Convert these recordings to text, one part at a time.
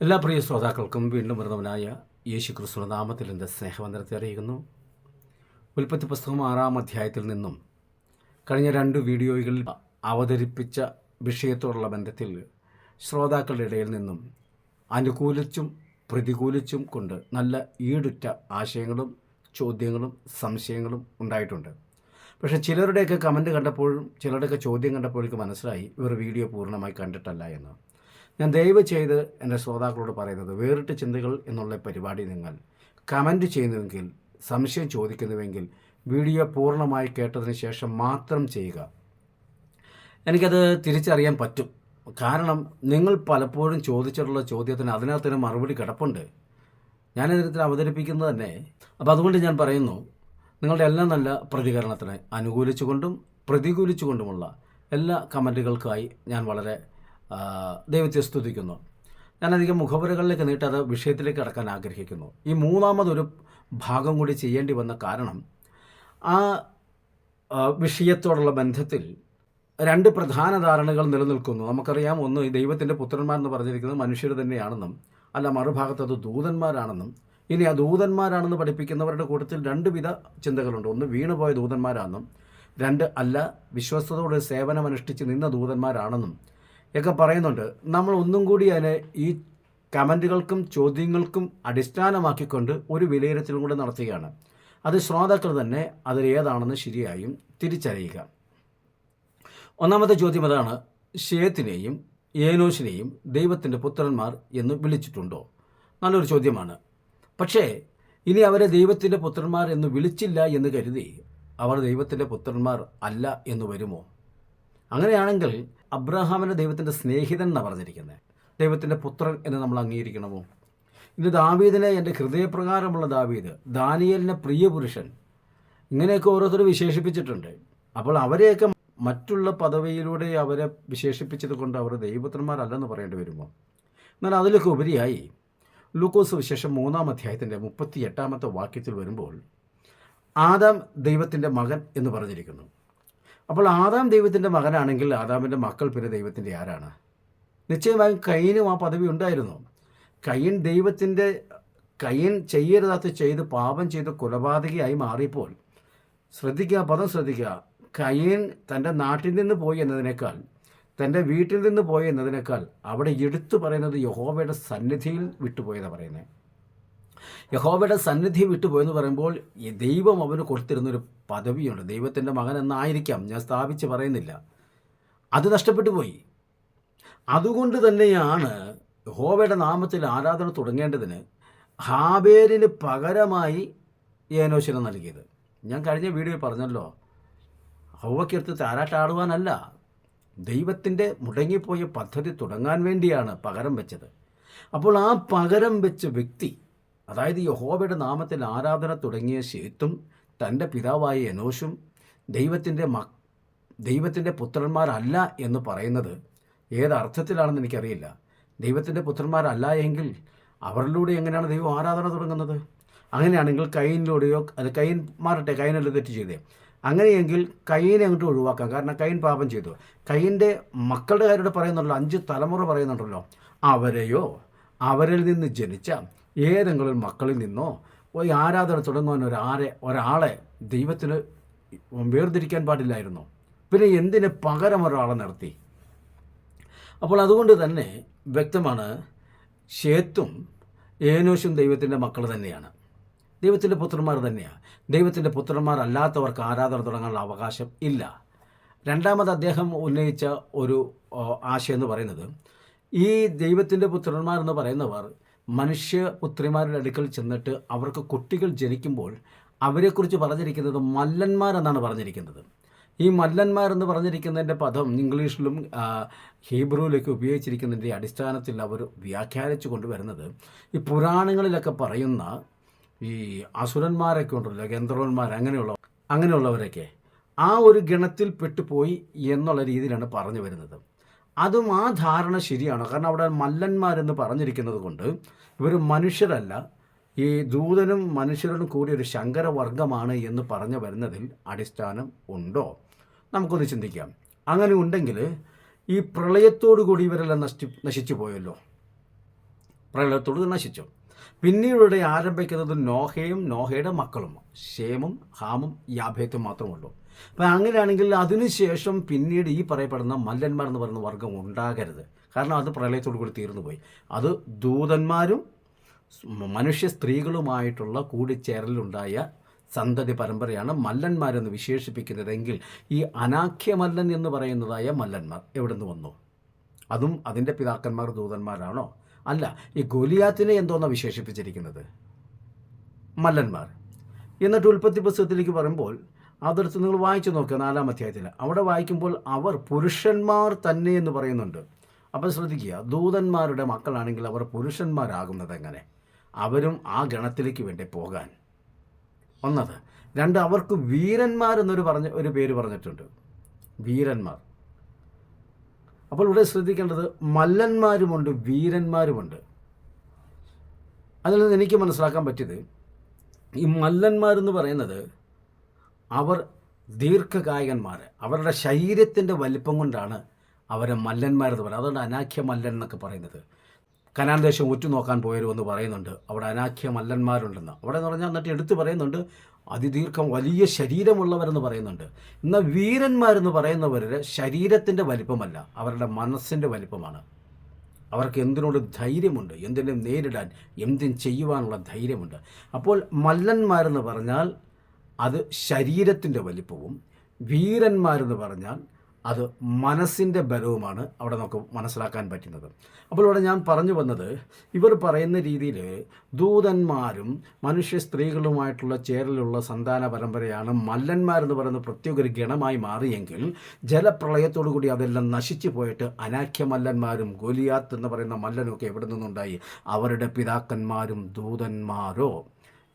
എല്ലാ പ്രിയ ശ്രോതാക്കൾക്കും വീണ്ടും വരുന്നവനായ യേശു ക്രിസ്തുവിന്റെ നാമത്തിൽ എൻ്റെ സ്നേഹവന്ദനത്തെ അറിയിക്കുന്നു. ഉൽപ്പത്തി പുസ്തകം 6-ാം അധ്യായത്തിൽ നിന്നും കഴിഞ്ഞ 2 വീഡിയോകളിൽ അവതരിപ്പിച്ച വിഷയത്തോടുള്ള ബന്ധത്തിൽ ശ്രോതാക്കളുടെ ഇടയിൽ നിന്നും അനുകൂലിച്ചും പ്രതികൂലിച്ചും കൊണ്ട് നല്ല ഈടുറ്റ ആശയങ്ങളും ചോദ്യങ്ങളും സംശയങ്ങളും ഉണ്ടായിട്ടുണ്ട്. പക്ഷേ ചിലരുടെയൊക്കെ കമൻറ്റ് കണ്ടപ്പോഴും ചിലരുടെയൊക്കെ ചോദ്യം കണ്ടപ്പോഴേക്കും മനസ്സിലായി ഇവർ വീഡിയോ പൂർണ്ണമായി കണ്ടിട്ടല്ല എന്ന്. ഞാൻ ദയവ് ചെയ്ത് എൻ്റെ ശ്രോതാക്കളോട് പറയുന്നത്, വേറിട്ട ചിന്തകൾ എന്നുള്ള പരിപാടി നിങ്ങൾ കമൻറ്റ് ചെയ്യുന്നുവെങ്കിൽ, സംശയം ചോദിക്കുന്നുവെങ്കിൽ വീഡിയോ പൂർണ്ണമായി കേട്ടതിന് ശേഷം മാത്രം ചെയ്യുക. എനിക്കത് തിരിച്ചറിയാൻ പറ്റും. കാരണം നിങ്ങൾ പലപ്പോഴും ചോദിച്ചിട്ടുള്ള ചോദ്യത്തിന് അതിനകത്തിന് മറുപടി കിടപ്പുണ്ട്. ഞാനിതിൽ അവതരിപ്പിക്കുന്നത് തന്നെ. അപ്പോൾ അതുകൊണ്ട് ഞാൻ പറയുന്നു, നിങ്ങളുടെ എല്ലാ നല്ല പ്രതികരണത്തിന് അനുകൂലിച്ചുകൊണ്ടും പ്രതികൂലിച്ചുകൊണ്ടുമുള്ള എല്ലാ കമൻറ്റുകൾക്കായി ഞാൻ വളരെ ദൈവത്തെ സ്തുതിക്കുന്നു. ഞാനധികം മുഖവരകളിലേക്ക് നീട്ടാതെ വിഷയത്തിലേക്ക് കടക്കാൻ ആഗ്രഹിക്കുന്നു. ഈ മൂന്നാമതൊരു ഭാഗം കൂടി ചെയ്യേണ്ടി വന്ന കാരണം, ആ വിഷയത്തോടുള്ള ബന്ധത്തിൽ 2 പ്രധാന ധാരണകൾ നിലനിൽക്കുന്നു. നമുക്കറിയാം, ഒന്ന് ഈ ദൈവത്തിൻ്റെ പുത്രന്മാരെന്ന് പറഞ്ഞിരിക്കുന്നത് മനുഷ്യർ തന്നെയാണെന്നും, അല്ല മറുഭാഗത്ത് അത് ദൂതന്മാരാണെന്നും. ഇനി ആ ദൂതന്മാരാണെന്ന് പഠിപ്പിക്കുന്നവരുടെ കൂട്ടത്തിൽ 2 വിധ ചിന്തകളുണ്ട്. ഒന്ന്, വീണുപോയ ദൂതന്മാരാണെന്നും, 2 അല്ല വിശ്വസ്തയോടെ സേവനമനുഷ്ഠിച്ച് നിന്ന ദൂതന്മാരാണെന്നും ഒക്കെ പറയുന്നുണ്ട്. നമ്മൾ ഒന്നും കൂടി അതിനെ ഈ കമൻറ്റുകൾക്കും ചോദ്യങ്ങൾക്കും അടിസ്ഥാനമാക്കിക്കൊണ്ട് ഒരു വിലയിരുത്തലും കൂടെ നടത്തുകയാണ്. അത് ശ്രോതാക്കൾ തന്നെ അതിലേതാണെന്ന് ശരിയായും തിരിച്ചറിയുക. ഒന്നാമത്തെ ചോദ്യം അതാണ്: ശേത്തിനെയും ഏനോശിനെയും ദൈവത്തിൻ്റെ പുത്രന്മാർ എന്ന് വിളിച്ചിട്ടുണ്ടോ? നല്ലൊരു ചോദ്യമാണ്. പക്ഷേ ഇനി അവരെ ദൈവത്തിൻ്റെ പുത്രന്മാർ എന്ന് വിളിച്ചില്ല എന്ന് കരുതി അവർ ദൈവത്തിൻ്റെ പുത്രന്മാർ അല്ല എന്ന് വരുമോ? അങ്ങനെയാണെങ്കിൽ അബ്രഹാമിനെ ദൈവത്തിൻ്റെ സ്നേഹിതൻ എന്നാണ് പറഞ്ഞിരിക്കുന്നത്. ദൈവത്തിൻ്റെ പുത്രൻ എന്ന് നമ്മൾ അംഗീകരിക്കണമോ? ഇനി ദാവീദിനെ എൻ്റെ ഹൃദയപ്രകാരമുള്ള ദാവീദ്, ദാനിയേലിനെ പ്രിയപുരുഷൻ, ഇങ്ങനെയൊക്കെ ഓരോരുത്തർ വിശേഷിപ്പിച്ചിട്ടുണ്ട്. അപ്പോൾ അവരെയൊക്കെ മറ്റുള്ള പദവിയിലൂടെ അവരെ വിശേഷിപ്പിച്ചത് കൊണ്ട് അവർ ദൈവപുത്രന്മാരല്ലെന്ന് പറയേണ്ടി വരുമോ? എന്നാൽ അതിലൊക്കെ ഉപരിയായി ലൂക്കോസ് വിശേഷം 3-ാം അധ്യായത്തിൻ്റെ 38-ാമത്തെ വാക്യത്തിൽ വരുമ്പോൾ ആദാം ദൈവത്തിൻ്റെ മകൻ എന്ന് പറഞ്ഞിരിക്കുന്നു. അപ്പോൾ ആദാം ദൈവത്തിൻ്റെ മകനാണെങ്കിൽ ആദാമിൻ്റെ മക്കൾ പിന്നെ ദൈവത്തിൻ്റെ ആരാണ്? നിശ്ചയമായും കയീനും ആ പദവി ഉണ്ടായിരുന്നു. കയീൻ ചെയ്യരുതാത്ത ചെയ്ത് പാപം ചെയ്ത് കൊലപാതകയായി മാറിയപ്പോൾ പദം ശ്രദ്ധിക്കുക. കയീൻ തൻ്റെ നാട്ടിൽ നിന്ന് പോയി എന്നതിനേക്കാൾ, തൻ്റെ വീട്ടിൽ നിന്ന് പോയി എന്നതിനേക്കാൾ അവിടെ എടുത്തു പറയുന്നത് യഹോവയുടെ സന്നിധിയിൽ വിട്ടുപോയെന്ന് പറയുന്നത്. യഹോവയുടെ സന്നിധി വിട്ടുപോയെന്ന് പറയുമ്പോൾ ഈ ദൈവം അവന് കൊടുത്തിരുന്നൊരു പദവിയുണ്ട്. ദൈവത്തിൻ്റെ മകൻ എന്നായിരിക്കാം, ഞാൻ സ്ഥാപിച്ച് പറയുന്നില്ല. അത് നഷ്ടപ്പെട്ടു പോയി. അതുകൊണ്ട് തന്നെയാണ് യഹോവയുടെ നാമത്തിൽ ആരാധന തുടങ്ങേണ്ടതിന് ഹാബേലിന് പകരമായി ഏനോശിനെ നൽകിയത്. ഞാൻ കഴിഞ്ഞ വീഡിയോയിൽ പറഞ്ഞല്ലോ, ഹൗവയ്ക്കടുത്ത് താരാട്ടാടുവാനല്ല, ദൈവത്തിൻ്റെ മുടങ്ങിപ്പോയ പദ്ധതി തുടങ്ങാൻ വേണ്ടിയാണ് പകരം വെച്ചത്. അപ്പോൾ ആ പകരം വെച്ച വ്യക്തി, അതായത് യഹോവയുടെ നാമത്തിൽ ആരാധന തുടങ്ങിയ ശേത്തും തൻ്റെ പിതാവായ എനോഷും ദൈവത്തിൻ്റെ പുത്രന്മാരല്ല എന്ന് പറയുന്നത് ഏതർത്ഥത്തിലാണെന്ന് എനിക്കറിയില്ല. ദൈവത്തിൻ്റെ പുത്രന്മാരല്ല എങ്കിൽ അവരിലൂടെ എങ്ങനെയാണ് ദൈവം ആരാധന തുടങ്ങുന്നത്? അങ്ങനെയാണെങ്കിൽ കയീനിലൂടെയോ, അത് കയീൻ മാറട്ടെ, കയീനല്ല തെറ്റ് ചെയ്തേ, അങ്ങനെയെങ്കിൽ കയീനെ അങ്ങോട്ട് ഒഴിവാക്കാം. കാരണം കയീൻ പാപം ചെയ്തു. കയീൻ്റെ മക്കളുടെ കാര്യത്തോട് പറയുന്നുണ്ടല്ലോ, 5 തലമുറ പറയുന്നുണ്ടല്ലോ, അവരെയോ അവരിൽ നിന്ന് ജനിച്ച ഏതെങ്കിലും മക്കളിൽ നിന്നോ ഈ ആരാധന തുടങ്ങുവാൻ ഒരാളെ ദൈവത്തിന് വേർതിരിക്കാൻ പാടില്ലായിരുന്നു. പിന്നെ എന്തിന് പകരം ഒരാളെ നിർത്തി? അപ്പോൾ അതുകൊണ്ട് തന്നെ വ്യക്തമാണ്, ശേത്തും ഏനോശും ദൈവത്തിൻ്റെ മക്കൾ തന്നെയാണ്, ദൈവത്തിൻ്റെ പുത്രന്മാർ തന്നെയാണ്. ദൈവത്തിൻ്റെ പുത്രന്മാരല്ലാത്തവർക്ക് ആരാധന തുടങ്ങാനുള്ള അവകാശം ഇല്ല. രണ്ടാമത് അദ്ദേഹം ഉന്നയിച്ച ഒരു ആശയം എന്ന് പറയുന്നത്, ഈ ദൈവത്തിൻ്റെ പുത്രന്മാരെന്ന് പറയുന്നവർ മനുഷ്യപുത്രിമാരുടെ അടുക്കൽ ചെന്നിട്ട് അവർക്ക് കുട്ടികൾ ജനിക്കുമ്പോൾ അവരെക്കുറിച്ച് പറഞ്ഞിരിക്കുന്നത് മല്ലന്മാരെന്നാണ് പറഞ്ഞിരിക്കുന്നത്. ഈ മല്ലന്മാരെന്ന് പറഞ്ഞിരിക്കുന്നതിൻ്റെ പദം ഇംഗ്ലീഷിലും ഹീബ്രുവിലേക്ക് ഉപയോഗിച്ചിരിക്കുന്നതിൻ്റെ അടിസ്ഥാനത്തിൽ അവർ വ്യാഖ്യാനിച്ചു കൊണ്ടുവരുന്നത്, ഈ പുരാണങ്ങളിലൊക്കെ പറയുന്ന ഈ അസുരന്മാരൊക്കെ ഉണ്ടല്ലോ, ഗന്ധർവന്മാർ, അങ്ങനെയുള്ളവരൊക്കെ ആ ഒരു ഗണത്തിൽ പെട്ടുപോയി എന്നുള്ള രീതിയിലാണ് പറഞ്ഞു വരുന്നത്. അതും ആ ധാരണ ശരിയാണ്. കാരണം അവിടെ മല്ലന്മാരെന്ന് പറഞ്ഞിരിക്കുന്നത് കൊണ്ട് ഇവർ മനുഷ്യരല്ല, ഈ ദൂതനും മനുഷ്യരും കൂടി ഒരു ശങ്കരവർഗമാണ് എന്ന് പറഞ്ഞു വരുന്നതിൽ അടിസ്ഥാനം ഉണ്ടോ? നമുക്കൊന്ന് ചിന്തിക്കാം. അങ്ങനെ ഉണ്ടെങ്കിൽ ഈ പ്രളയത്തോടു കൂടി ഇവരെല്ലാം നശിച്ചു പോയല്ലോ. പ്രളയത്തോട് നശിച്ചു. പിന്നീട് ആരംഭിക്കുന്നത് നോഹയും നോഹയുടെ മക്കളും ശേമും ഹാമും യാഫേത്തും മാത്രമുള്ളൂ. അപ്പം അങ്ങനെയാണെങ്കിൽ അതിനുശേഷം പിന്നീട് ഈ പറയപ്പെടുന്ന മല്ലന്മാർ എന്ന് പറയുന്ന വർഗ്ഗം ഉണ്ടാകരുത്. കാരണം അത് പ്രളയത്തോടു കൂടി തീർന്നു പോയി. അത് ദൂതന്മാരും മനുഷ്യ സ്ത്രീകളുമായിട്ടുള്ള കൂടിച്ചേരലുണ്ടായ സന്തതി പരമ്പരയാണ് മല്ലന്മാരെന്ന് വിശേഷിപ്പിക്കുന്നതെങ്കിൽ ഈ അനാഖ്യമല്ലൻ എന്ന് പറയുന്നതായ മല്ലന്മാർ എവിടെ നിന്ന് വന്നു? അതും അതിൻ്റെ പിതാക്കന്മാർ ദൂതന്മാരാണോ? അല്ല. ഈ ഗോലിയാത്തിനെ എന്തോന്നാണ് വിശേഷിപ്പിച്ചിരിക്കുന്നത്? മല്ലന്മാർ. എന്നിട്ട് ഉൽപ്പത്തി പുസ്തകത്തിലേക്ക് പറയുമ്പോൾ അതെടുത്ത് നിങ്ങൾ വായിച്ചു നോക്കുക 4-ാം അധ്യായത്തിൽ. അവിടെ വായിക്കുമ്പോൾ അവർ പുരുഷന്മാർ തന്നെ എന്ന് പറയുന്നുണ്ട്. അപ്പോൾ ശ്രദ്ധിക്കുക, ദൂതന്മാരുടെ മക്കളാണെങ്കിൽ അവർ പുരുഷന്മാരാകുന്നത് എങ്ങനെ? അവരും ആ ഗണത്തിലേക്ക് വേണ്ടി പോകാൻ. ഒന്നത്. 2, അവർക്ക് വീരന്മാരെന്നൊരു ഒരു പേര് പറഞ്ഞിട്ടുണ്ട്. വീരന്മാർ. അപ്പോൾ ഇവിടെ ശ്രദ്ധിക്കേണ്ടത് മല്ലന്മാരുമുണ്ട് വീരന്മാരുമുണ്ട്. അതിൽ നിന്ന് എനിക്ക് മനസ്സിലാക്കാൻ പറ്റിയത് ഈ മല്ലന്മാരെന്ന് പറയുന്നത് അവർ ദീർഘകായകന്മാർ, അവരുടെ ശരീരത്തിൻ്റെ വലിപ്പം കൊണ്ടാണ് അവരെ മല്ലന്മാരെന്ന് പറയുന്നത്. അതുകൊണ്ട് അനാഖ്യ മല്ലൻ എന്നൊക്കെ പറയുന്നത്. കനാൻ ദേശം ഉറ്റുനോക്കാൻ പോയവരുമെന്ന് പറയുന്നുണ്ട്, അവിടെ അനാഖ്യ മല്ലന്മാരുണ്ടെന്ന്. അവിടെ എന്ന് പറഞ്ഞാൽ എന്നിട്ട് എടുത്ത് പറയുന്നുണ്ട് അതിദീർഘം വലിയ ശരീരമുള്ളവരെന്ന് പറയുന്നുണ്ട്. എന്നാൽ വീരന്മാരെന്ന് പറയുന്നവരുടെ ശരീരത്തിൻ്റെ വലിപ്പമല്ല, അവരുടെ മനസ്സിൻ്റെ വലിപ്പമാണ്. അവർക്ക് എന്തിനോട് ധൈര്യമുണ്ട്, എന്തിനും നേരിടാൻ, എന്തും ചെയ്യുവാനുള്ള ധൈര്യമുണ്ട്. അപ്പോൾ മല്ലന്മാരെന്ന് പറഞ്ഞാൽ അത് ശരീരത്തിൻ്റെ വലിപ്പവും, വീരന്മാരെന്ന് പറഞ്ഞാൽ അത് മനസ്സിൻ്റെ ബലവുമാണ് അവിടെ നമുക്ക് മനസ്സിലാക്കാൻ പറ്റുന്നത്. അപ്പോൾ ഇവിടെ ഞാൻ പറഞ്ഞു വന്നത്, ഇവർ പറയുന്ന രീതിയിൽ ദൂതന്മാരും മനുഷ്യ സ്ത്രീകളുമായിട്ടുള്ള ചേരലുള്ള സന്താന പരമ്പരയാണ് മല്ലന്മാരെന്ന് പറയുന്ന പ്രത്യേക ഒരു ഗണമായി മാറിയെങ്കിൽ ജലപ്രളയത്തോടു കൂടി അതെല്ലാം നശിച്ചു പോയിട്ട് അനാഖ്യ മല്ലന്മാരും ഗോലിയാത്ത് എന്ന് പറയുന്ന മല്ലനുമൊക്കെ എവിടെ നിന്നുണ്ടായി? അവരുടെ പിതാക്കന്മാരും ദൂതന്മാരോ?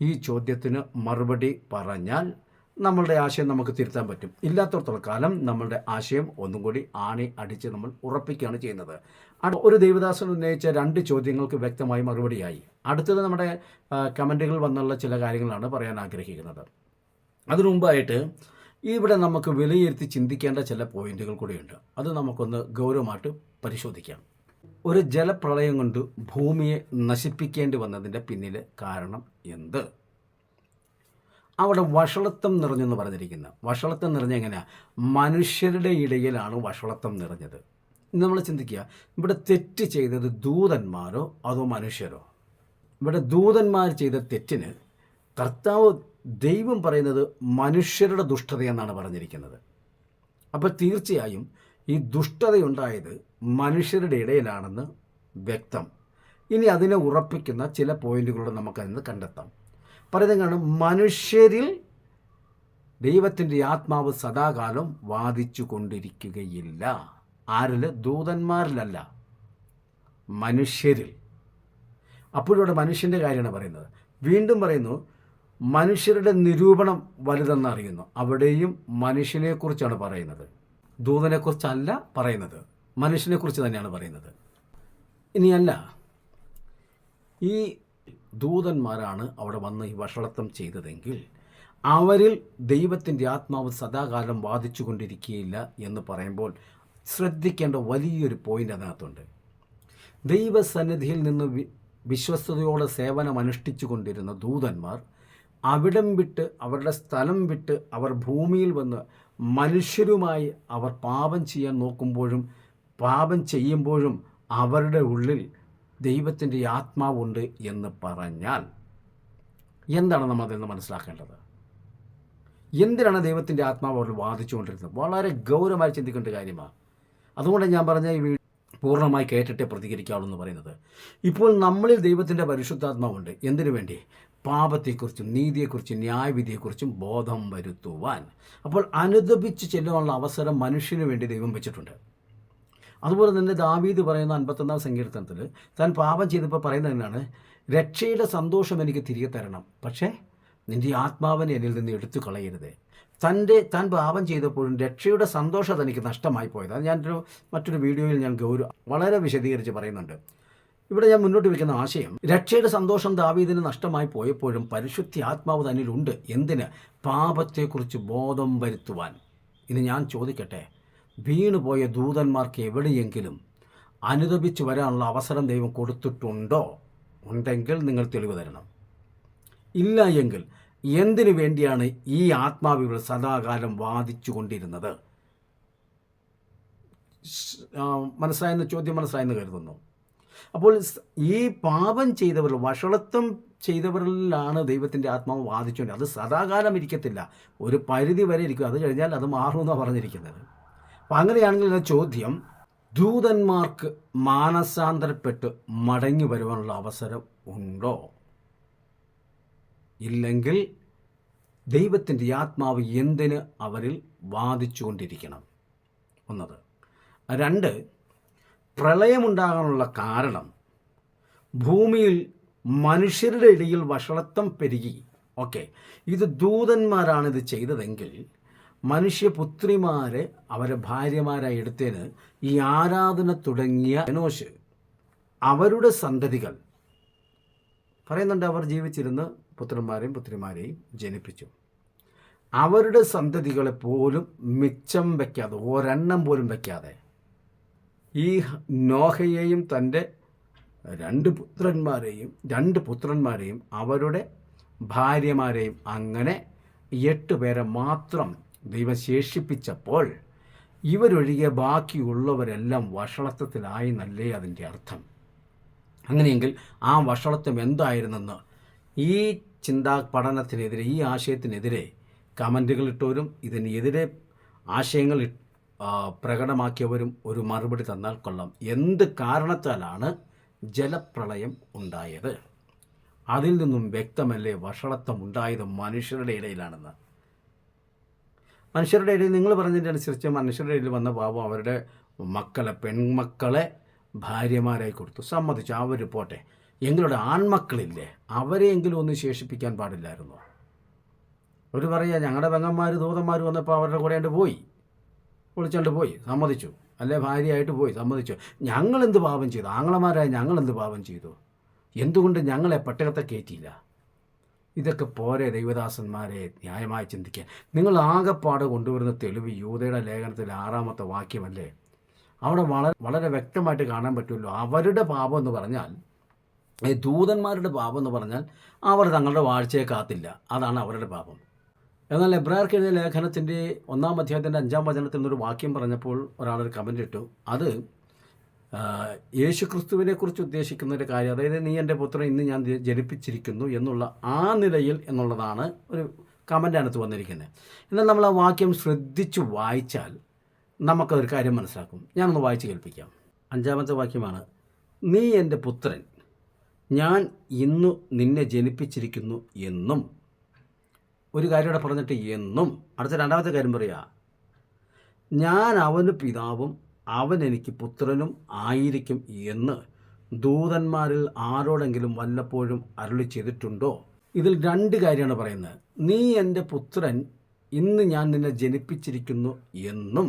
ഈ ചോദ്യത്തിന് മറുപടി പറഞ്ഞാൽ നമ്മളുടെ ആശയം നമുക്ക് തിരുത്താൻ പറ്റും. ഇല്ലാത്തടത്തോളം കാലം നമ്മളുടെ ആശയം ഒന്നും കൂടി ആണി അടിച്ച് നമ്മൾ ഉറപ്പിക്കുകയാണ് ചെയ്യുന്നത്. ഒരു ദൈവദാസൻ ഉന്നയിച്ച 2 ചോദ്യങ്ങൾക്ക് വ്യക്തമായി മറുപടിയായി. അടുത്തത് നമ്മുടെ കമൻറ്റുകൾ വന്നുള്ള ചില കാര്യങ്ങളാണ് പറയാൻ ആഗ്രഹിക്കുന്നത്. അതിനു മുമ്പായിട്ട് ഇവിടെ നമുക്ക് വിലയിരുത്തി ചിന്തിക്കേണ്ട ചില പോയിന്റുകൾ കൂടിയുണ്ട്. അത് നമുക്കൊന്ന് ഗൗരവമായിട്ട് പരിശോധിക്കാം. ഒരു ജലപ്രളയം കൊണ്ട് ഭൂമിയെ നശിപ്പിക്കേണ്ടി വന്നതിൻ്റെ പിന്നിൽ കാരണം എന്ത്? അവിടെ വഷളത്വം നിറഞ്ഞെന്ന് പറഞ്ഞിരിക്കുന്ന, വഷളത്വം നിറഞ്ഞ എങ്ങനെയാണ്? മനുഷ്യരുടെ ഇടയിലാണ് വഷളത്വം നിറഞ്ഞത്. നമ്മൾ ചിന്തിക്കുക, ഇവിടെ തെറ്റ് ചെയ്തത് ദൂതന്മാരോ അതോ മനുഷ്യരോ? ഇവിടെ ദൂതന്മാർ ചെയ്ത തെറ്റിന് കർത്താവ് ദൈവം പറയുന്നത് മനുഷ്യരുടെ ദുഷ്ടതയെന്നാണ് പറഞ്ഞിരിക്കുന്നത്. അപ്പോൾ തീർച്ചയായും ഈ ദുഷ്ടതയുണ്ടായത് മനുഷ്യരുടെ ഇടയിലാണെന്ന് വ്യക്തം. ഇനി അതിനെ ഉറപ്പിക്കുന്ന ചില പോയിന്റുകളോട് നമുക്കതിന് കണ്ടെത്താം. പറയുന്നതാണ്, മനുഷ്യരിൽ ദൈവത്തിൻ്റെ ആത്മാവ് സദാകാലം വാദിച്ചു കൊണ്ടിരിക്കുകയില്ല. ആരിൽ? ദൂതന്മാരിലല്ല, മനുഷ്യരിൽ. അപ്പോഴിവിടെ മനുഷ്യൻ്റെ കാര്യമാണ് പറയുന്നത്. വീണ്ടും പറയുന്നു, മനുഷ്യരുടെ നിരൂപണം വലുതെന്ന് അറിയുന്നു. അവിടെയും മനുഷ്യനെക്കുറിച്ചാണ് പറയുന്നത്, ദൂതനെക്കുറിച്ചല്ല പറയുന്നത്, മനുഷ്യനെക്കുറിച്ച് തന്നെയാണ് പറയുന്നത്. ഇനിയല്ല, ഈ ദൂതന്മാരാണ് അവിടെ വന്ന് ഈ വഷളത്വം ചെയ്തതെങ്കിൽ അവരിൽ ദൈവത്തിൻ്റെ ആത്മാവ് സദാകാലം വാദിച്ചു കൊണ്ടിരിക്കുകയില്ല എന്ന് പറയുമ്പോൾ ശ്രദ്ധിക്കേണ്ട വലിയൊരു പോയിൻ്റ് അതിനകത്തുണ്ട്. ദൈവസന്നിധിയിൽ നിന്ന് വിശ്വസ്തയോടെ സേവനം അനുഷ്ഠിച്ചു കൊണ്ടിരുന്ന ദൂതന്മാർ അവിടം വിട്ട്, അവരുടെ സ്ഥലം വിട്ട് അവർ ഭൂമിയിൽ വന്ന് മനുഷ്യരുമായി അവർ പാപം ചെയ്യാൻ നോക്കുമ്പോഴും പാപം ചെയ്യുമ്പോഴും അവരുടെ ഉള്ളിൽ ദൈവത്തിൻ്റെ ആത്മാവുണ്ട് എന്ന് പറഞ്ഞാൽ എന്താണ് നമ്മൾ അതിൽ നിന്ന് മനസ്സിലാക്കേണ്ടത്? എന്തിനാണ് ദൈവത്തിൻ്റെ ആത്മാവ് അവർ വാദിച്ചുകൊണ്ടിരുന്നത്? വളരെ ഗൗരവമായി ചിന്തിക്കേണ്ട കാര്യമാണ്. അതുകൊണ്ട് ഞാൻ പറഞ്ഞ ഈ വീഡിയോ പൂർണ്ണമായി കേട്ടിട്ടേ പ്രതികരിക്കാവുള്ളൂ എന്ന് പറയുന്നത്. ഇപ്പോൾ നമ്മളിൽ ദൈവത്തിൻ്റെ പരിശുദ്ധാത്മാവുണ്ട്. എന്തിനു വേണ്ടി? പാപത്തെക്കുറിച്ചും നീതിയെക്കുറിച്ചും ന്യായവിധിയെക്കുറിച്ചും ബോധം വരുത്തുവാൻ. അപ്പോൾ അനുദപിച്ച് ചെല്ലുവാനുള്ള അവസരം മനുഷ്യന് വേണ്ടി ദൈവം വെച്ചിട്ടുണ്ട്. അതുപോലെ തന്നെ ദാവീദ് പറയുന്ന 51-ാം സങ്കീർത്തനത്തിൽ താൻ പാപം ചെയ്തപ്പോൾ പറയുന്നത് തന്നെയാണ്, രക്ഷയുടെ സന്തോഷം എനിക്ക് തിരികെ തരണം, പക്ഷേ നിൻ്റെ ആത്മാവിനെ എന്നിൽ നിന്ന് എടുത്തു കളയരുത്. താൻ പാപം ചെയ്തപ്പോഴും രക്ഷയുടെ സന്തോഷം തനിക്ക് നഷ്ടമായി പോയത്. അത് മറ്റൊരു വീഡിയോയിൽ ഞാൻ വളരെ വിശദീകരിച്ച് പറയുന്നുണ്ട്. ഇവിടെ ഞാൻ മുന്നോട്ട് വയ്ക്കുന്ന ആശയം, രക്ഷയുടെ സന്തോഷം ദാവീദിന് നഷ്ടമായി പോയപ്പോഴും പരിശുദ്ധ ആത്മാവ് തന്നിലുണ്ട്. എന്തിന്? പാപത്തെക്കുറിച്ച് ബോധം വരുത്തുവാൻ. ഇനി ഞാൻ ചോദിക്കട്ടെ, വീണുപോയ ദൂതന്മാർക്ക് എവിടെയെങ്കിലും അനുദപിച്ച് വരാനുള്ള അവസരം ദൈവം കൊടുത്തിട്ടുണ്ടോ? ഉണ്ടെങ്കിൽ നിങ്ങൾ തെളിവ് തരണം. ഇല്ല എങ്കിൽ എന്തിനു വേണ്ടിയാണ് ഈ ആത്മാവികൾ സദാകാലം വാദിച്ചു കൊണ്ടിരുന്നത്? മനസ്സിലായെന്ന് ചോദ്യം മനസ്സിലായെന്ന് കരുതുന്നു. അപ്പോൾ ഈ പാപം ചെയ്തവർ, വഷളത്വം ചെയ്തവരിലാണ് ദൈവത്തിൻ്റെ ആത്മാവ് വാദിച്ചുകൊണ്ട്. അത് സദാകാലം ഇരിക്കത്തില്ല, ഒരു പരിധി വരെ ഇരിക്കും, അത് കഴിഞ്ഞാൽ അത് മാറുമെന്നാണ് പറഞ്ഞിരിക്കുന്നത്. അപ്പം അങ്ങനെയാണെങ്കിൽ ചോദ്യം, ദൂതന്മാർക്ക് മാനസാന്തരപ്പെട്ട് മടങ്ങി വരുവാനുള്ള അവസരം ഉണ്ടോ? ഇല്ലെങ്കിൽ ദൈവത്തിൻ്റെ ആത്മാവ് എന്തിന് അവരിൽ വാദിച്ചു കൊണ്ടിരിക്കണം? ഒന്നത്. രണ്ട്, പ്രളയമുണ്ടാകാനുള്ള കാരണം ഭൂമിയിൽ മനുഷ്യരുടെ ഇടയിൽ വഷളത്വം പെരുകി. ഓക്കെ, ഇത് ദൂതന്മാരാണ് ഇത് ചെയ്തതെങ്കിൽ മനുഷ്യപുത്രിമാരെ അവരെ ഭാര്യമാരായി എടുത്തതിന് ഈ ആരാധന തുടങ്ങിയ എനോശ് അവരുടെ സന്തതികൾ പറയുന്നുണ്ട്, അവർ ജീവിച്ചിരുന്ന് പുത്രന്മാരെയും പുത്രിമാരെയും ജനിപ്പിച്ചു. അവരുടെ സന്തതികളെ പോലും മിച്ചം വയ്ക്കാതെ, ഒരെണ്ണം പോലും വയ്ക്കാതെ ഈ നോഹയെയും തൻ്റെ രണ്ട് പുത്രന്മാരെയും അവരുടെ ഭാര്യമാരെയും അങ്ങനെ 8 പേരെ മാത്രം ദൈവം ശേഷിപ്പിച്ചപ്പോൾ ഇവരൊഴികെ ബാക്കിയുള്ളവരെല്ലാം വഷളത്വത്തിലായി എന്നല്ലേ അതിൻ്റെ അർത്ഥം? അങ്ങനെയെങ്കിൽ ആ വഷളത്വം എന്തായിരുന്നെന്ന് ഈ പഠനത്തിനെതിരെ, ഈ ആശയത്തിനെതിരെ കമൻറ്റുകൾ ഇട്ടവരും ഇതിനെതിരെ ആശയങ്ങൾ പ്രകടമാക്കിയവരും ഒരു മറുപടി തന്നാൽ കൊള്ളാം. എന്ത് കാരണത്താലാണ് ജലപ്രളയം ഉണ്ടായത്? അതിൽ നിന്നും വ്യക്തമല്ലേ വഷളത്വം ഉണ്ടായത് മനുഷ്യരുടെ ഇടയിലാണെന്ന്. മനുഷ്യരുടെ ഇടയിൽ നിങ്ങൾ പറഞ്ഞതിൻ്റെ അനുസരിച്ച് മനുഷ്യരുടെ ഇടയിൽ വന്ന പാപം അവരുടെ പെൺമക്കളെ ഭാര്യമാരായി കൊടുത്തു, സമ്മതിച്ചു, അവർ പോട്ടെ. എങ്ങളുടെ ആൺമക്കളില്ലേ, അവരെയെങ്കിലും ഒന്ന് ശേഷിപ്പിക്കാൻ പാടില്ലായിരുന്നു? അവർ പറയുക, ഞങ്ങളുടെ പെങ്ങന്മാർ ദൂതന്മാർ വന്നപ്പോൾ അവരുടെ കൂടെ പോയി, വിളിച്ചുകൊണ്ട് പോയി, സമ്മതിച്ചു. അല്ലെ ഭാര്യയായിട്ട് പോയി, സമ്മതിച്ചു. ഞങ്ങളെന്ത് പാപം ചെയ്തു? ആങ്ങളമാരായ ഞങ്ങളെന്ത് പാപം ചെയ്തു? എന്തുകൊണ്ട് ഞങ്ങളെ പട്ടകത്തെ കയറ്റിയില്ല? ഇതൊക്കെ പോരെ ദൈവദാസന്മാരെ ന്യായമായി ചിന്തിക്കാൻ? നിങ്ങൾ ആകെപ്പാടെ കൊണ്ടുവരുന്ന തെളിവ് യൂദയുടെ ലേഖനത്തിലെ 6-ാമത്തെ വാക്യമല്ലേ? അവിടെ വളരെ വ്യക്തമായിട്ട് കാണാൻ പറ്റുമല്ലോ. അവരുടെ പാപം എന്ന് പറഞ്ഞാൽ, ദൂതന്മാരുടെ പാപം എന്ന് പറഞ്ഞാൽ അവർ തങ്ങളുടെ വാഴ്ചയെ കാത്തില്ല, അതാണ് അവരുടെ പാപം. എന്നാൽ എബ്രായർക്ക് എഴുതിയ ലേഖനത്തിൻ്റെ 1-ാം അധ്യായത്തിൻ്റെ 5-ാം വചനത്തിൽ നിന്നൊരു വാക്യം പറഞ്ഞപ്പോൾ ഒരാളൊരു കമൻ്റ് ഇട്ടു. അത് യേശുക്രിസ്തുവിനെക്കുറിച്ച് ഉദ്ദേശിക്കുന്ന ഒരു കാര്യം, അതായത് നീ എൻ്റെ പുത്രൻ ഇന്ന് ഞാൻ ജനിപ്പിച്ചിരിക്കുന്നു എന്നുള്ള ആ നിലയിൽ എന്നുള്ളതാണ് ഒരു കമൻ്റ് അതിനകത്ത് വന്നിരിക്കുന്നത്. എന്നാൽ നമ്മൾ ആ വാക്യം ശ്രദ്ധിച്ചു വായിച്ചാൽ നമുക്കതൊരു കാര്യം മനസ്സിലാക്കും. ഞാനൊന്ന് വായിച്ച് കേൾപ്പിക്കാം. 5-ാമത്തെ വാക്യമാണ്, നീ എൻ്റെ പുത്രൻ, ഞാൻ ഇന്നു നിന്നെ ജനിപ്പിച്ചിരിക്കുന്നു എന്നും. ഒരു കാര്യം ഇവിടെ പറഞ്ഞിട്ട് എന്നും. അടുത്ത 2-ാമത്തെ കാര്യം പറയുക, ഞാൻ അവന് പിതാവും അവൻ എനിക്ക് പുത്രനും ആയിരിക്കും എന്ന് ദൂതന്മാരിൽ ആരോടെങ്കിലും വല്ലപ്പോഴും അരുളി ചെയ്തിട്ടുണ്ടോ? ഇതിൽ 2 കാര്യമാണ് പറയുന്നത്. നീ എൻ്റെ പുത്രൻ, ഇന്ന് ഞാൻ നിന്നെ ജനിപ്പിച്ചിരിക്കുന്നു എന്നും,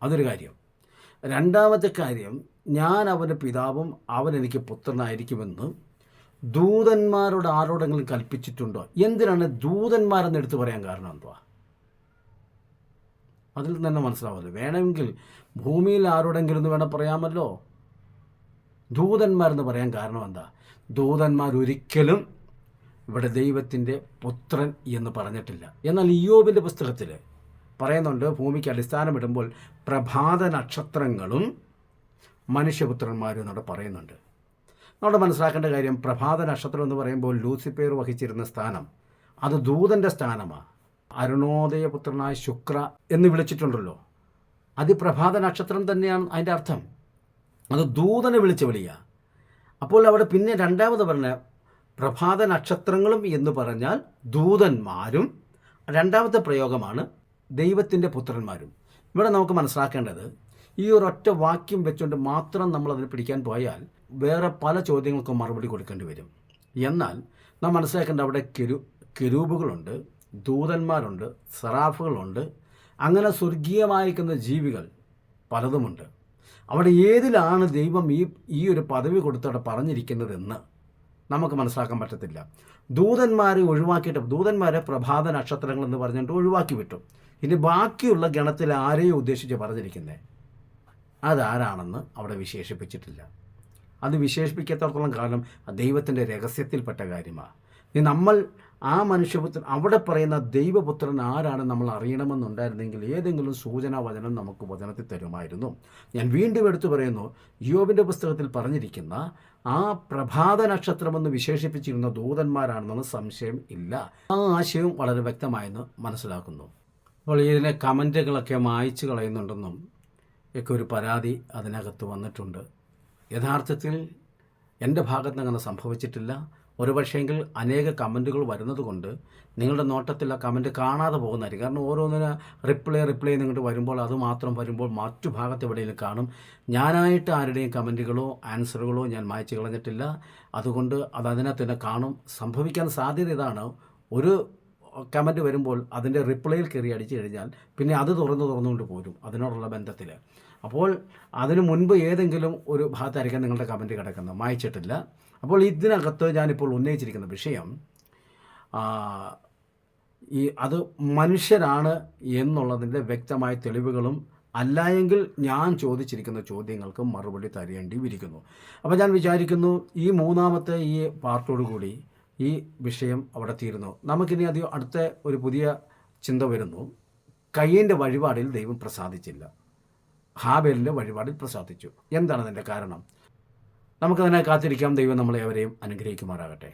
അതൊരു കാര്യം. 2-ാമത്തെ കാര്യം, ഞാൻ അവൻ്റെ പിതാവും അവൻ എനിക്ക് പുത്രനായിരിക്കുമെന്ന് ദൂതന്മാരോട് ആരോടെങ്കിലും കൽപ്പിച്ചിട്ടുണ്ടോ? എന്തിനാണ് ദൂതന്മാരെന്ന് എടുത്തു പറയാൻ കാരണം എന്തുവാ? അതിൽ തന്നെ മനസ്സിലാവുമല്ലോ. വേണമെങ്കിൽ ഭൂമിയിൽ ആരോടെങ്കിലും എന്ന് വേണം പറയാമല്ലോ. ദൂതന്മാരെന്ന് പറയാൻ കാരണം എന്താ? ദൂതന്മാരൊരിക്കലും ഇവിടെ ദൈവത്തിൻ്റെ പുത്രൻ എന്ന് പറഞ്ഞിട്ടില്ല. എന്നാൽ ഇയ്യോബിൻ്റെ പുസ്തകത്തിൽ പറയുന്നുണ്ട്, ഭൂമിക്ക് അടിസ്ഥാനമിടുമ്പോൾ പ്രഭാത നക്ഷത്രങ്ങളും മനുഷ്യപുത്രന്മാരും എന്നവിടെ പറയുന്നുണ്ട്. നമ്മൾ മനസ്സിലാക്കേണ്ട കാര്യം, പ്രഭാത നക്ഷത്രം എന്ന് പറയുമ്പോൾ ലൂസിഫർ വഹിച്ചിരുന്ന സ്ഥാനം അത് ദൂതൻ്റെ സ്ഥാനമാണ്. അരുണോദയപുത്രനായ ശുക്ര എന്ന് വിളിച്ചിട്ടുണ്ടല്ലോ, അത് പ്രഭാത നക്ഷത്രം തന്നെയാണ് അതിൻ്റെ അർത്ഥം. അത് ദൂതനെ വിളിച്ച് വിളിക്കുക. അപ്പോൾ അവിടെ പിന്നെ 2ാമത് പറഞ്ഞ പ്രഭാത നക്ഷത്രങ്ങളും എന്ന് പറഞ്ഞാൽ ദൂതന്മാരും, 2ാമത്തെ പ്രയോഗമാണ് ദൈവത്തിൻ്റെ പുത്രന്മാരും. ഇവിടെ നമുക്ക് മനസ്സിലാക്കേണ്ടത്, ഈ ഒരൊറ്റ വാക്യം വെച്ചുകൊണ്ട് മാത്രം നമ്മളതിനെ പിടിക്കാൻ പോയാൽ വേറെ പല ചോദ്യങ്ങൾക്കും മറുപടി കൊടുക്കേണ്ടി വരും. എന്നാൽ നാം മനസ്സിലാക്കേണ്ട, അവിടെ കെരൂബുകളുണ്ട്, ദൂതന്മാരുണ്ട്, സറാഫുകളുണ്ട്, അങ്ങനെ സ്വർഗീയമായിരിക്കുന്ന ജീവികൾ പലതുമുണ്ട്. അവിടെ ഏതിലാണ് ദൈവം ഈ ഒരു പദവി കൊടുത്തവിടെ പറഞ്ഞിരിക്കുന്നതെന്ന് നമുക്ക് മനസ്സിലാക്കാൻ പറ്റത്തില്ല. ദൂതന്മാരെ ഒഴിവാക്കിയിട്ട്, ദൂതന്മാരെ പ്രഭാത നക്ഷത്രങ്ങൾ എന്ന് പറഞ്ഞിട്ട് ഒഴിവാക്കി വിട്ടു. ഇനി ബാക്കിയുള്ള ഗണത്തിൽ ആരെയും ഉദ്ദേശിച്ച് പറഞ്ഞിരിക്കുന്നത് അതാരാണെന്ന് അവിടെ വിശേഷിപ്പിച്ചിട്ടില്ല. അത് വിശേഷിപ്പിക്കാത്തടത്തോളം കാലം ദൈവത്തിൻ്റെ രഹസ്യത്തിൽപ്പെട്ട കാര്യമാണ്. നമ്മൾ ആ മനുഷ്യപുത്രൻ അവിടെ പറയുന്ന ദൈവപുത്രൻ ആരാണ് നമ്മൾ അറിയണമെന്നുണ്ടായിരുന്നെങ്കിൽ ഏതെങ്കിലും സൂചനാ വചനം നമുക്ക് വചനത്തിൽ തരുമായിരുന്നു. ഞാൻ വീണ്ടും എടുത്തു പറയുന്നു, യോബിൻ്റെ പുസ്തകത്തിൽ പറഞ്ഞിരിക്കുന്ന ആ പ്രഭാത നക്ഷത്രമെന്ന് വിശേഷിപ്പിച്ചിരുന്ന ദൂതന്മാരാണെന്നുള്ള സംശയം ഇല്ല. ആ ആശയവും വളരെ വ്യക്തമായെന്ന് മനസ്സിലാക്കുന്നു. അപ്പോൾ ഇതിലെ കമൻറ്റുകളൊക്കെ മായ്ച്ചു കളയുന്നുണ്ടെന്നും ഒക്കെ ഒരു പരാതി അതിനകത്ത് വന്നിട്ടുണ്ട്. യഥാർത്ഥത്തിൽ എൻ്റെ ഭാഗത്ത് അങ്ങനെ സംഭവിച്ചിട്ടില്ല. ഒരു പക്ഷേങ്കിൽ അനേക കമൻറ്റുകൾ വരുന്നത് കൊണ്ട് നിങ്ങളുടെ നോട്ടത്തിൽ ആ കമൻറ്റ് കാണാതെ പോകുന്നതായിരിക്കും. കാരണം ഓരോന്നിന് റിപ്ലൈ നിങ്ങോട്ട് വരുമ്പോൾ അത് മാത്രം വരുമ്പോൾ മറ്റു ഭാഗത്ത് എവിടെയെങ്കിലും കാണും. ഞാനായിട്ട് ആരുടെയും കമൻറ്റുകളോ ആൻസറുകളോ ഞാൻ മായ്ച്ചു കളഞ്ഞിട്ടില്ല. അതുകൊണ്ട് അതിനകത്ത് തന്നെ കാണും. സംഭവിക്കാൻ സാധ്യത ഇതാണ്, ഒരു കമൻറ്റ് വരുമ്പോൾ അതിൻ്റെ റിപ്ലൈയിൽ കയറി അടിച്ചു കഴിഞ്ഞാൽ പിന്നെ അത് തുറന്നുകൊണ്ട് പോരും അതിനോടുള്ള ബന്ധത്തിൽ. അപ്പോൾ അതിനു മുൻപ് ഏതെങ്കിലും ഒരു ഭാഗത്തായിരിക്കാം നിങ്ങളുടെ കമൻറ്റ് കിടക്കുന്നത്, മായ്ച്ചിട്ടില്ല. അപ്പോൾ ഇതിനകത്ത് ഞാനിപ്പോൾ ഉന്നയിച്ചിരിക്കുന്ന വിഷയം അത് മനുഷ്യരാണ് എന്നുള്ളതിൻ്റെ വ്യക്തമായ തെളിവുകളും അല്ലായെങ്കിൽ ഞാൻ ചോദിച്ചിരിക്കുന്ന ചോദ്യങ്ങൾക്ക് മറുപടി തരേണ്ടി ഇരിക്കുന്നു. അപ്പോൾ ഞാൻ വിചാരിക്കുന്നു ഈ മൂന്നാമത്തെ ഈ പാർട്ടോടുകൂടി ഈ വിഷയം അവിടെ തീരുന്നു. നമുക്കിനി അടുത്ത ഒരു പുതിയ ചിന്ത വരുന്നു. കയ്യൻ്റെ വഴിപാടിൽ ദൈവം പ്രസാദിച്ചില്ല, ഹാബേലിൻ്റെ വഴിപാടിൽ പ്രസാദിച്ചു. എന്താണ് അതിൻ്റെ കാരണം? നമുക്കതിനെ കാത്തിരിക്കാം. ദൈവം നമ്മളെ അവരെയും അനുഗ്രഹിക്കുമാറാകട്ടെ.